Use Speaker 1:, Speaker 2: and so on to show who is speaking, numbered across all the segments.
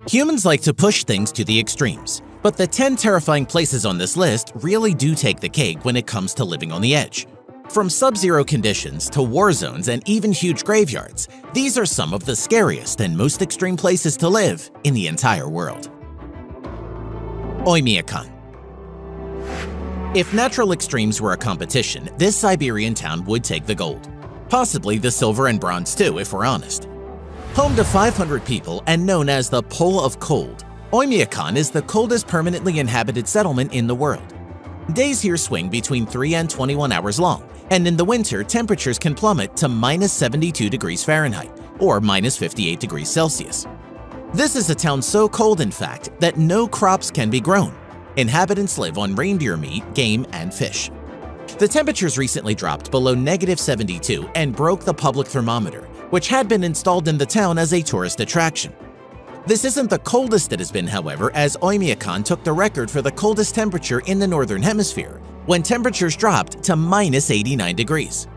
Speaker 1: Humans like to push things to the extremes, but the 10 terrifying places on this list really do take the cake when it comes to living on the edge. From sub-zero conditions to war zones and even huge graveyards, these are some of the scariest and most extreme places to live in the entire world. Oymyakon. If natural extremes were a competition, this Siberian town would take the gold. Possibly the silver and bronze too, if we're honest. Home to 500 people and known as the Pole of Cold, Oymyakon is the coldest permanently inhabited settlement in the world. Days here swing between 3 and 21 hours long, and in the winter, temperatures can plummet to minus 72 degrees Fahrenheit, or minus 58 degrees Celsius. This is a town so cold, in fact, that no crops can be grown. Inhabitants live on reindeer meat, game, and fish. The temperatures recently dropped below negative 72 and broke the public thermometer, which had been installed in the town as a tourist attraction. This isn't the coldest it has been, however, as Oymyakon took the record for the coldest temperature in the Northern Hemisphere, when temperatures dropped to minus 89 degrees.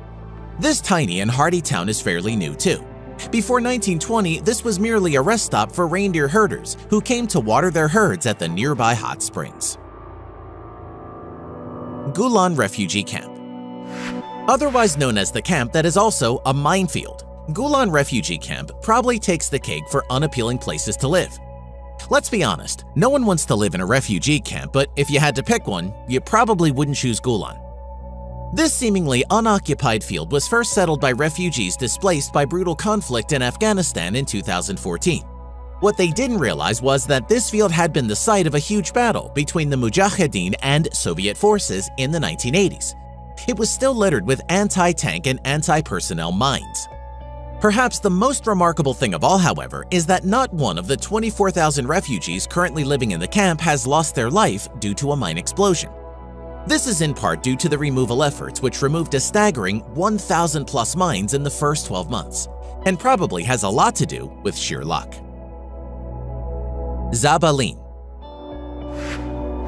Speaker 1: This tiny and hardy town is fairly new too. Before 1920, this was merely a rest stop for reindeer herders who came to water their herds at the nearby hot springs. Gulan Refugee Camp. Otherwise known as the camp that is also a minefield, Gulan Refugee Camp probably takes the cake for unappealing places to live. Let's be honest, no one wants to live in a refugee camp, but if you had to pick one, you probably wouldn't choose Gulan. This seemingly unoccupied field was first settled by refugees displaced by brutal conflict in Afghanistan in 2014. What they didn't realize was that this field had been the site of a huge battle between the Mujahideen and Soviet forces in the 1980s. It was still littered with anti-tank and anti-personnel mines. Perhaps the most remarkable thing of all, however, is that not one of the 24,000 refugees currently living in the camp has lost their life due to a mine explosion. This is in part due to the removal efforts, which removed a staggering 1,000 plus mines in the first 12 months, and probably has a lot to do with sheer luck. Zabaleen.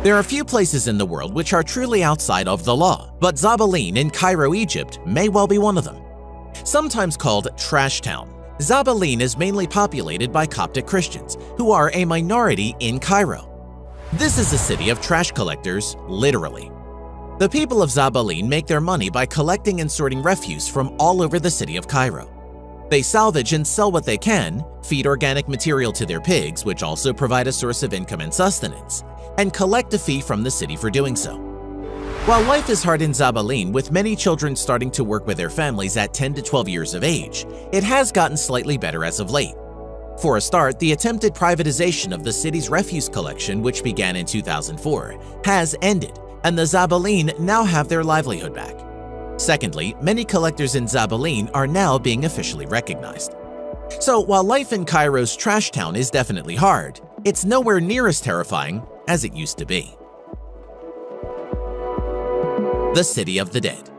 Speaker 1: There are few places in the world which are truly outside of the law, but Zabaleen in Cairo, Egypt may well be one of them. Sometimes called Trash Town, Zabaleen is mainly populated by Coptic Christians, who are a minority in Cairo. This is a city of trash collectors, literally. The people of Zabaleen make their money by collecting and sorting refuse from all over the city of Cairo. They salvage and sell what they can, feed organic material to their pigs, which also provide a source of income and sustenance, and collect a fee from the city for doing so. While life is hard in Zabaleen, with many children starting to work with their families at 10 to 12 years of age, it has gotten slightly better as of late. For a start, the attempted privatization of the city's refuse collection, which began in 2004, has ended, and the Zabaleen now have their livelihood back. Secondly, many collectors in Zabaleen are now being officially recognized. So while life in Cairo's trash town is definitely hard, it's nowhere near as terrifying as it used to be. The City of the Dead.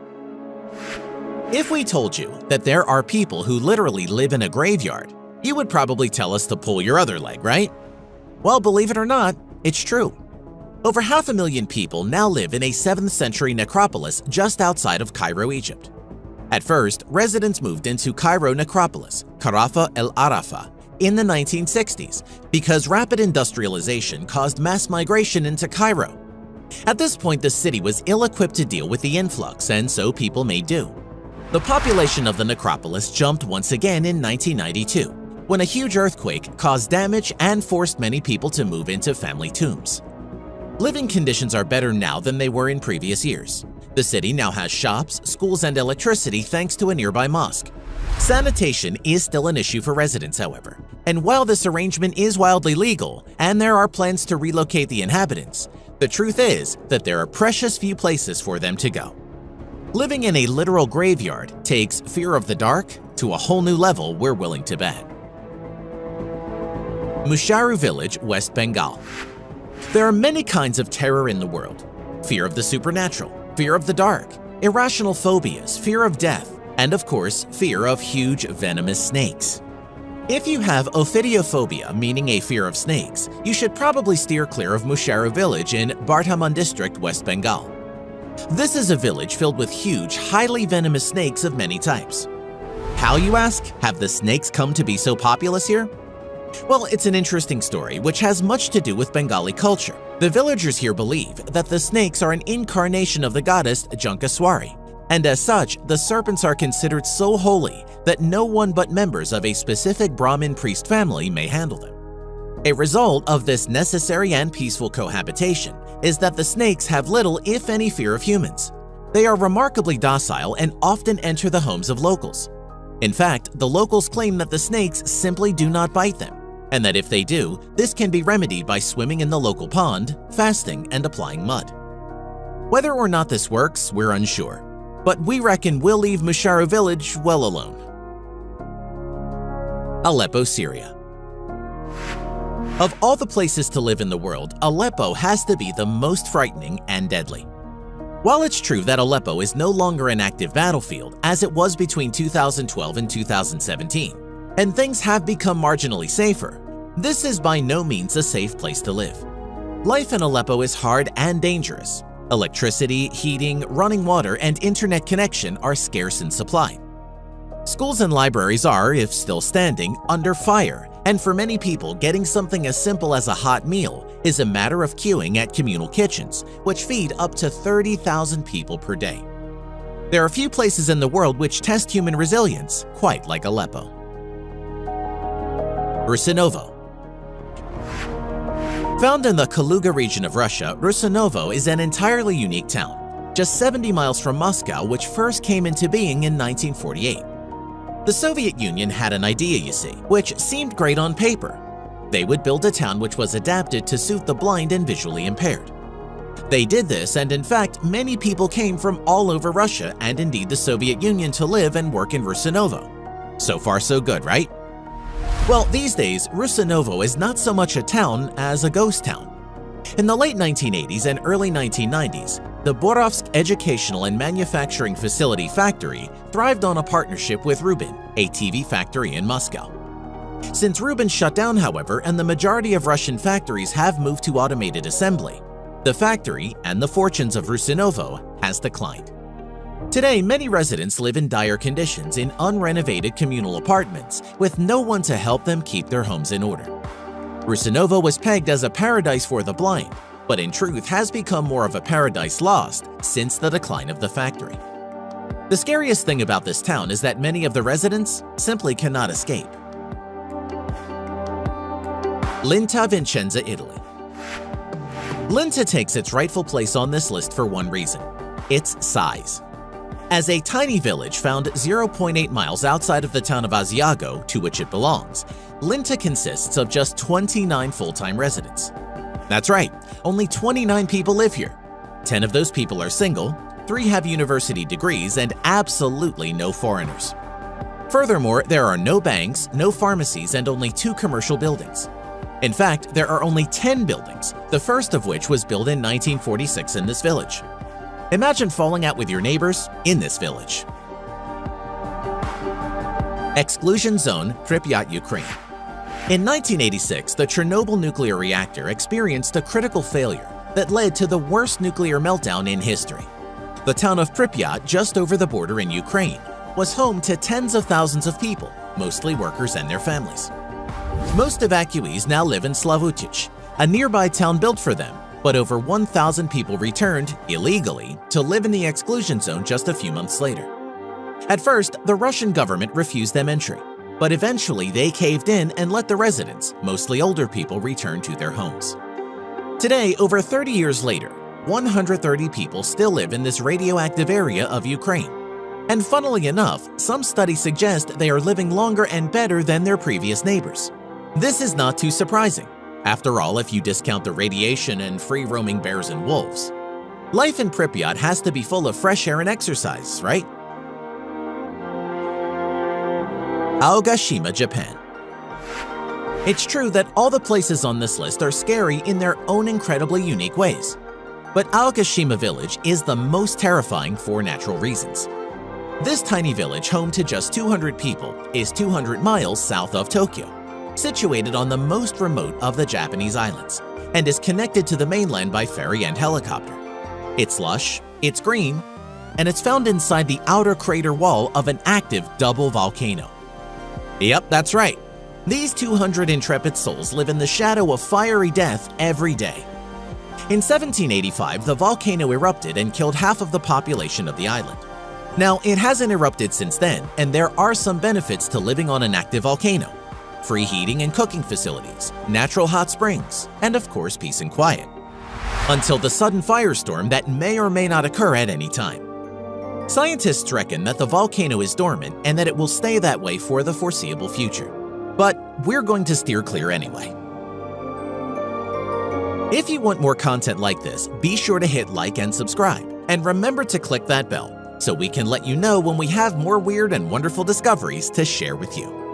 Speaker 1: If we told you that there are people who literally live in a graveyard, you would probably tell us to pull your other leg, right? Well, believe it or not, it's true. Over 500,000 people now live in a 7th century necropolis just outside of Cairo, Egypt. At first, residents moved into Cairo necropolis, Karafa el Arafa, in the 1960s because rapid industrialization caused mass migration into Cairo. At this point, the city was ill-equipped to deal with the influx, and so people made do. The population of the necropolis jumped once again in 1992, when a huge earthquake caused damage and forced many people to move into family tombs. Living conditions are better now than they were in previous years. The city now has shops, schools, and electricity thanks to a nearby mosque. Sanitation is still an issue for residents, however, and while this arrangement is wildly legal and there are plans to relocate the inhabitants, the truth is that there are precious few places for them to go. Living in a literal graveyard takes fear of the dark to a whole new level we're willing to bet. Musharu Village, West Bengal. There are many kinds of terror in the world. Fear of the supernatural, fear of the dark, irrational phobias, fear of death, and of course, fear of huge venomous snakes. If you have ophidiophobia, meaning a fear of snakes, you should probably steer clear of Musharu Village in Bardhaman District, West Bengal. This is a village filled with huge, highly venomous snakes of many types. How, you ask? Have the snakes come to be so populous here? Well, it's an interesting story which has much to do with Bengali culture. The villagers here believe that the snakes are an incarnation of the goddess Jankaswari, and as such, the serpents are considered so holy that no one but members of a specific Brahmin priest family may handle them. A result of this necessary and peaceful cohabitation is that the snakes have little, if any, fear of humans. They are remarkably docile and often enter the homes of locals. In fact, the locals claim that the snakes simply do not bite them, and that if they do, this can be remedied by swimming in the local pond, fasting, and applying mud. Whether or not this works, we're unsure, but we reckon we'll leave Musharu village well alone. Aleppo, Syria. Of all the places to live in the world, Aleppo has to be the most frightening and deadly. While it's true that Aleppo is no longer an active battlefield as it was between 2012 and 2017, and things have become marginally safer, this is by no means a safe place to live. Life in Aleppo is hard and dangerous. Electricity, heating, running water, and internet connection are scarce in supply. Schools and libraries are, if still standing, under fire, and for many people, getting something as simple as a hot meal is a matter of queuing at communal kitchens, which feed up to 30,000 people per day. There are few places in the world which test human resilience quite like Aleppo. Rusinovo. Found in the Kaluga region of Russia, Rusinovo is an entirely unique town, just 70 miles from Moscow, which first came into being in 1948. The Soviet Union had an idea, you see, which seemed great on paper. They would build a town which was adapted to suit the blind and visually impaired. They did this, and in fact, many people came from all over Russia and indeed the Soviet Union to live and work in Rusinovo. So far so good, right? Well, these days, Rusinovo is not so much a town as a ghost town. In the late 1980s and early 1990s, the Borovsk Educational and Manufacturing Facility factory thrived on a partnership with Rubin, a TV factory in Moscow. Since Rubin shut down, however, and the majority of Russian factories have moved to automated assembly, the factory and the fortunes of Rusinovo has declined. Today, many residents live in dire conditions in unrenovated communal apartments with no one to help them keep their homes in order. Rusinovo was pegged as a paradise for the blind, but in truth has become more of a paradise lost since the decline of the factory. The scariest thing about this town is that many of the residents simply cannot escape. Linta, Vicenza, Italy. Linta takes its rightful place on this list for one reason: its size. As a tiny village found 0.8 miles outside of the town of Asiago, to which it belongs, Linta consists of just 29 full-time residents. That's right, only 29 people live here. 10 of those people are single, 3 have university degrees, and absolutely no foreigners. Furthermore, there are no banks, no pharmacies, and only 2 commercial buildings. In fact, there are only 10 buildings, the first of which was built in 1946 in this village. Imagine falling out with your neighbors in this village. Exclusion Zone, Pripyat, Ukraine. In 1986, the Chernobyl nuclear reactor experienced a critical failure that led to the worst nuclear meltdown in history. The town of Pripyat, just over the border in Ukraine, was home to tens of thousands of people, mostly workers and their families. Most evacuees now live in Slavutich, a nearby town built for them, but over 1,000 people returned, illegally, to live in the exclusion zone just a few months later. At first, the Russian government refused them entry, but eventually they caved in and let the residents, mostly older people, return to their homes. Today, over 30 years later, 130 people still live in this radioactive area of Ukraine. And funnily enough, some studies suggest they are living longer and better than their previous neighbors. This is not too surprising. After all, if you discount the radiation and free-roaming bears and wolves. Life in Pripyat has to be full of fresh air and exercise, right? Aogashima, Japan. It's true that all the places on this list are scary in their own incredibly unique ways. But Aogashima village is the most terrifying for natural reasons. This tiny village, home to just 200 people, is 200 miles south of Tokyo, situated on the most remote of the Japanese islands, and is connected to the mainland by ferry and helicopter. It's lush, it's green, and it's found inside the outer crater wall of an active double volcano. Yep, that's right. These 200 intrepid souls live in the shadow of fiery death every day. In 1785, the volcano erupted and killed half of the population of the island. Now, it hasn't erupted since then, and there are some benefits to living on an active volcano: free heating and cooking facilities, natural hot springs, and of course, peace and quiet. Until the sudden firestorm that may or may not occur at any time. Scientists reckon that the volcano is dormant and that it will stay that way for the foreseeable future. But we're going to steer clear anyway. If you want more content like this, be sure to hit like and subscribe, and remember to click that bell so we can let you know when we have more weird and wonderful discoveries to share with you.